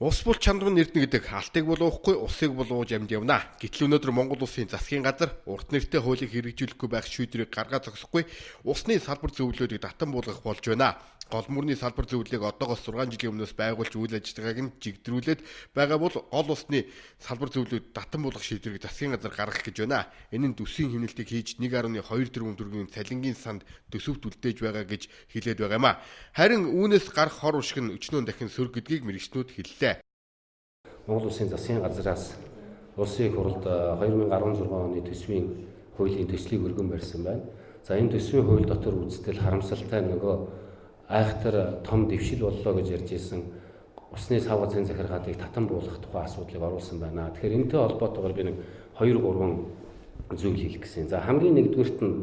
Ус бол чандан эрдэнэ гэдэг алтыг бол уухгүй, усыг бол ууж амьд явна. Гэтэл өнөөдөр Монгол Улсын засгийн газар урт нэртэй хуулийг хэрэгжүүлэхгүй байх шийдвэрийг гаргаад зогсохгүй усны салбар зөвлөлүүдийг татан буулгах болж байна. Гол мөрний салбар зөвлөлийг одоогоос 6 жилийн өмнөөс байгуулж үйл ажиллагааг нь жигдрүүлээд байгаа бол гол усны салбар зөвлөлүүд татан буулгах шийдвэрийг засгийн газар гаргах гэж байна. Энэ нь төсвийн хэмнэлтийг хийж 1.2 тэрбум төгрөгийн цалингийн санд төсөвт үлдээж байгаа гэж хэлээд байгаа юм а. Харин үүнээс гарах хор уршиг нь өчнөө дахин сөрөг гэдгийг мэрэгчнүүд хэллээ. Монгол Улсын засгийн газраас улсын их хурлд 2016 оны төсвийн хуулийн төслийг өргөн барьсан байна. За энэ төсвийн хууль дотор үзтэл харамсалтай нөгөө айхтар том дэвшил боллоо гэж ярьж ирсэн усны сав газрын захиргаатыг татан буулгах тухай асуудлыг оруулсан байна. Тэгэхээр энэтэй холбоотойгоор би нэг 2-3 зүйл хэлэх гэсэн. За хамгийн нэгдүгüрт нь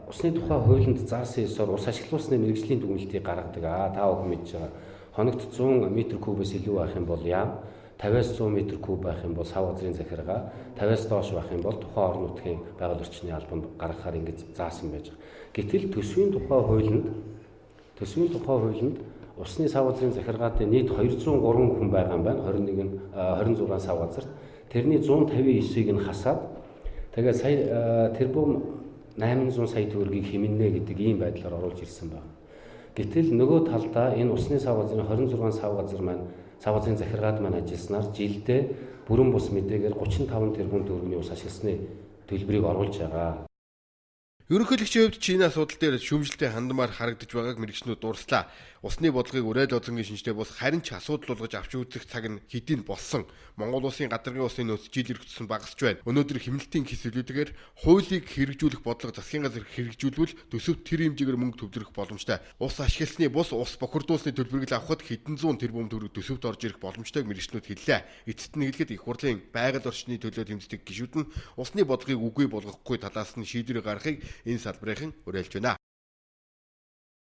усны тухай хуулинд заасан ёсоор ус ашиглуулсны мэргэжлийн дүгнэлтийг гаргадаг. Та бүхэн мэдж байгаа. Хоногт 100 м3-ээс илүү байх юм бол яам, 50-аас 100 м3 байх юм бол сав газрын захиргаа, 50-аас доош байх юм бол тухайн орон нутгийн байгаль орчны албанд гаргахаар ингэж заасан байж байгаа. Гэтэл төсвийн тухай хуулинд усны сав газрын захиргаатын нийт 203 хүн байгаа юм байна. 26 сав газарт. Тэрний 159-ийг нь хасаад тэгээд сая тэрбум 800 сая төгрөгийг хэмнэнэ гэдэг ийм байдлаар оруулж ирсэн байна. Гэтэл нөгөө талдаа энэ усны сав газрын 26 сав газрын захиргаад маань ажилласнаар жилдээ бүрэн бус мэдээгээр 35 тэрбум төгрөгийн ус ашигласны төлбөрийг оруулж байгаа. Ерөнхийлөгчийн хувьд Чиний асуудал дээр шүүмжлэлтэй хандмаар харагдаж байгааг мэрэгчнүүд дурслаа. Усны бодлогыг уриал озонгийн шинжтэй бус харин ч асуудал болгож авч үзэх цаг нь хэдийн болсон. Монгол Улсын гадаргын усны нөөц жил өргөцсөн багасч байна. Өнөөдөр хэмнэлтийн хэсвэлүүдээр хуулийг хэрэгжүүлэх бодлого засгийн газар хэрэгжүүлвэл төсөвт тэр хэмжээгээр мөнгө төвлөрөх боломжтой. Ус ашигласны бус ус бохирдуулсны төлбөрийг л авахд хэдэн зуун тэрбум төгрөг төсөвт орж ирэх боломжтойг мэрэгчнүүд хэллээ. Эцэст нь хэлэхэд их хурлын байгаль орчны төлөө тэмцдэг гишүүд нь усны бодлогыг үгүй болгохгүй талаас нь шийдвэр гаргахыг энэ салбарын уриалж байна.